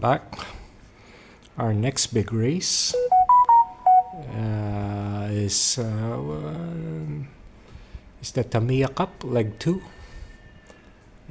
welcome back. Our next big race is the Tamiya Cup Leg 2,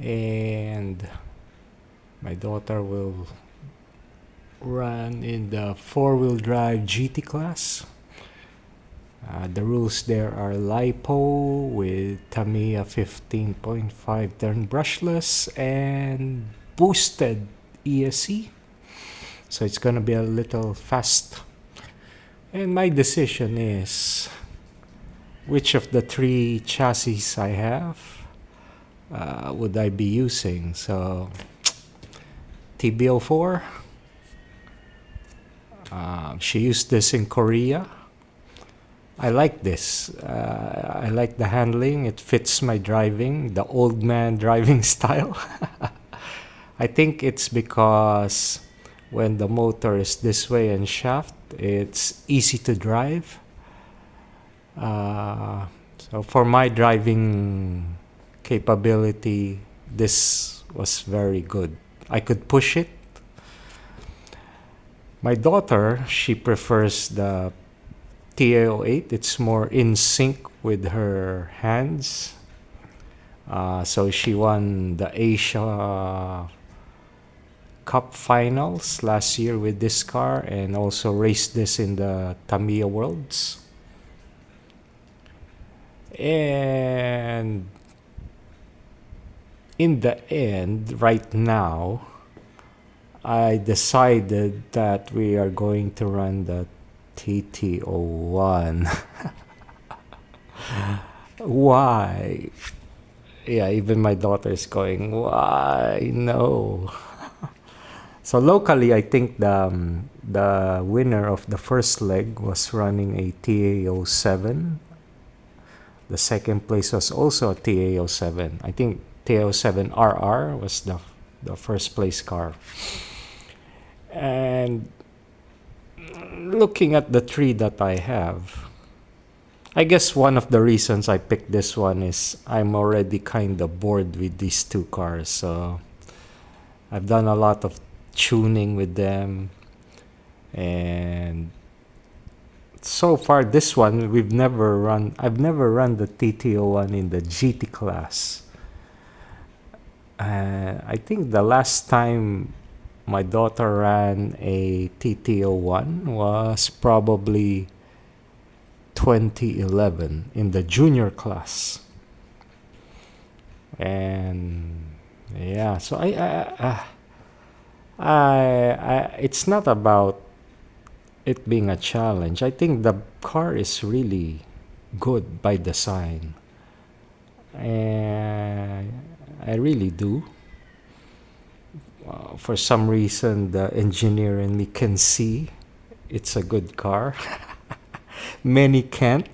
and my daughter will run in the 4-wheel drive GT class. The rules there are LiPo with Tamiya 15.5 turn brushless and boosted ESC. So it's gonna be a little fast. And my decision is which of the 3 chassis I have would I be using. So TB04. She used this in Korea. I like this. I like the handling. It fits my driving, the old man driving style. I think it's because when the motor is this way and shaft, it's easy to drive. So for my driving capability, this was very good. I could push it. My daughter, she prefers the TA08. It's more in sync with her hands. So she won the Asia Cup Finals last year with this car and also raced this in the Tamiya Worlds. And in the end, right now, I decided that we are going to run the TT01. Why? Yeah, even my daughter is going, why? No. So locally, I think the winner of the first leg was running a TA07. The second place was also a TA07. I think TA07RR was the first place car. And looking at the 3 that I have, I guess one of the reasons I picked this one is I'm already kind of bored with these 2 cars. So I've done a lot of tuning with them, and so far this one I've never run the TT01 in the GT class. I think the last time my daughter ran a TT01 was probably 2011 in the junior class. And yeah, so I it's not about it being a challenge. I think the car is really good by design, and I really do. For some reason, the engineer in me can see it's a good car. Many can't.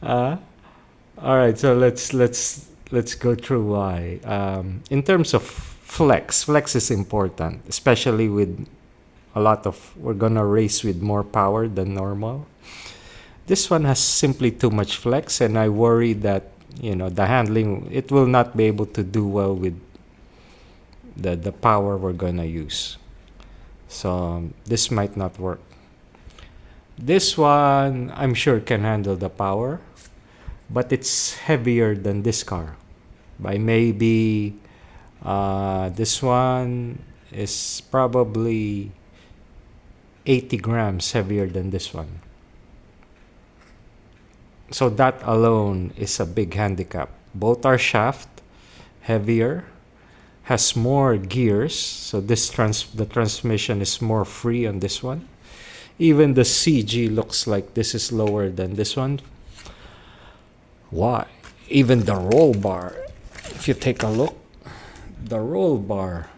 All right, so let's go through why. In terms of flex is important, especially with we're gonna race with more power than normal. This one has simply too much flex, and I worry that the handling, it will not be able to do well with the power we're gonna use. So this might not work. This one I'm sure can handle the power, but it's heavier than this car by maybe this one is probably 80 grams heavier than this one. So that alone is a big handicap. Both are shaft, heavier, has more gears, so the transmission is more free on this one. Even the CG looks like this is lower than this one. Why? Even the roll bar, if you take a look, the roll bar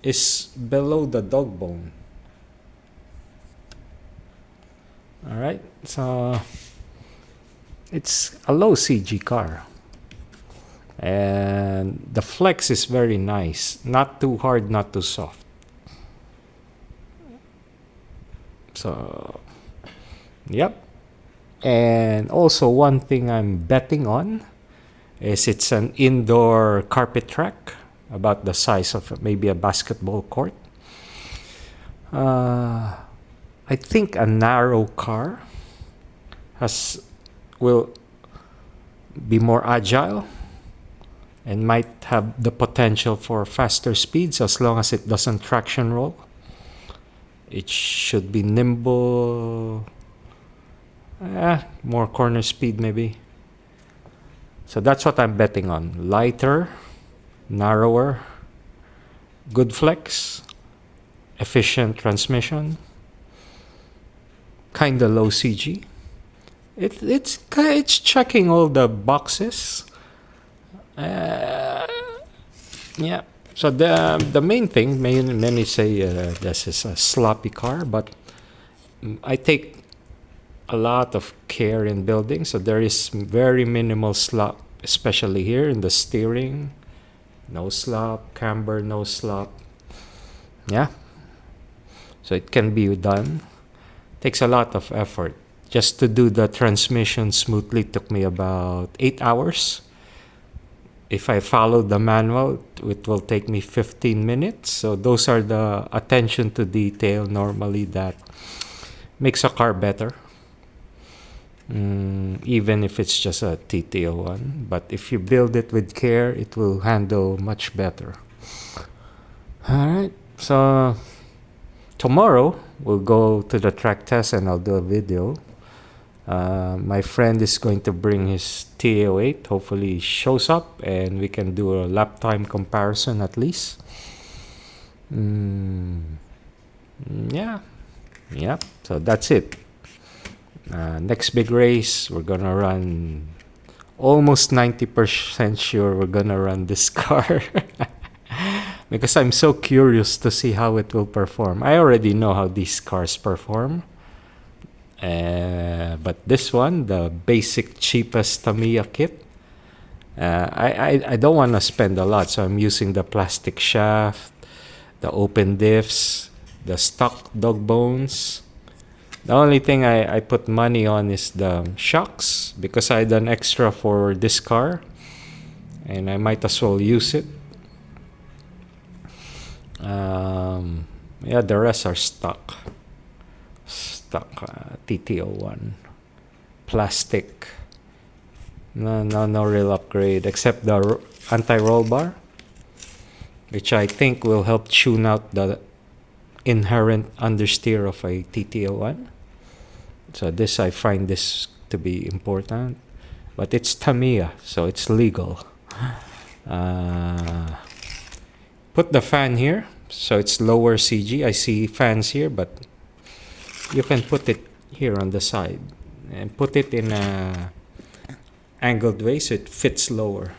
is below the dog bone. Alright, so it's a low CG car. And the flex is very nice. Not too hard, not too soft. So, yep. And also one thing I'm betting on is it's an indoor carpet track. about the size of maybe a basketball court. I think a narrow car will be more agile and might have the potential for faster speeds as long as it doesn't traction roll. It should be nimble, more corner speed maybe. So that's what I'm betting on. Lighter, narrower, good flex, efficient transmission, kinda low CG. It's checking all the boxes. Yeah. So the main thing, many say this is a sloppy car, but I take a lot of care in building. So there is very minimal slop, especially here in the steering. No slop, camber, no slop. Yeah. So it can be done. Takes a lot of effort. Just to do the transmission smoothly took me about 8 hours. If I follow the manual, it will take me 15 minutes. So those are the attention to detail normally that makes a car better. Even if it's just a TT01. But if you build it with care, it will handle much better. Alright, so tomorrow we'll go to the track test and I'll do a video. My friend is going to bring his TA08. Hopefully he shows up and we can do a lap time comparison at least. Yeah. So that's it. Next big race, we're gonna run. Almost 90% sure we're gonna run this car. Because I'm so curious to see how it will perform. I already know how these cars perform. But this one, the basic cheapest Tamiya kit, I don't want to spend a lot, so I'm using the plastic shaft, the open diffs, the stock dog bones. The only thing I put money on is the shocks because I done extra for this car and I might as well use it. The rest are stock TT01 plastic. No real upgrade except the anti-roll bar, which I think will help tune out the inherent understeer of a TT01. So this, I find this to be important, but it's Tamiya, so it's legal. Put the fan here, so it's lower CG. I see fans here, but you can put it here on the side and put it in a angled way so it fits lower.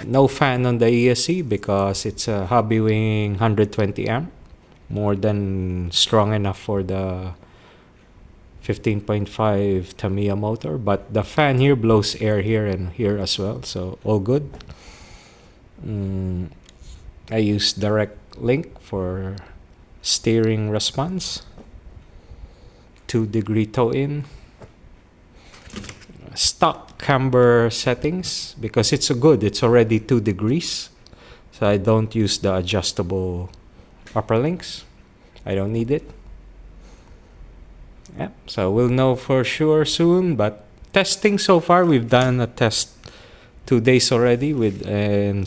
No fan on the ESC because it's a Hobbywing 120 amp, more than strong enough for the 15.5 Tamiya motor, but the fan here blows air here and here as well, so all good. I use direct link for steering response, 2-degree toe in, stock camber settings because it's already 2 degrees, so I don't use the adjustable upper links. I don't need it. Yeah, so we'll know for sure soon, but testing so far, we've done a test 2 days already and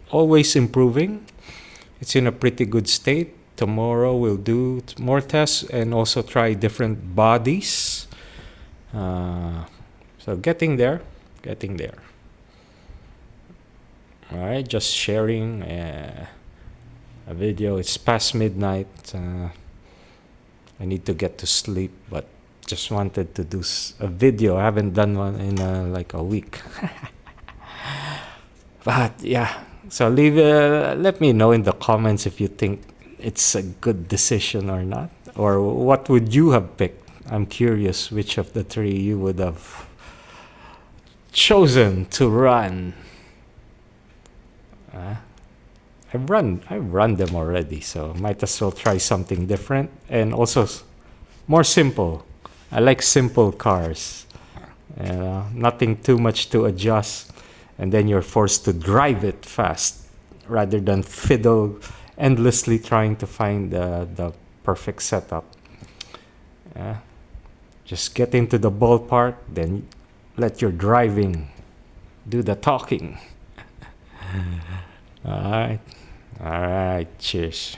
always improving. It's in a pretty good state. Tomorrow we'll do more tests and also try different bodies. So getting there. All right, just sharing a video. It's past midnight. I need to get to sleep, but just wanted to do a video. I haven't done one in like a week. But yeah, so let me know in the comments if you think it's a good decision or not, or what would you have picked. I'm curious which of the 3 you would have chosen to run. I've run them already, so might as well try something different and also more simple. I like simple cars. Nothing too much to adjust. and then you're forced to drive it fast rather than fiddle endlessly trying to find the perfect setup. Yeah. Just get into the ballpark, then let your driving do the talking. All right. All right. Cheers.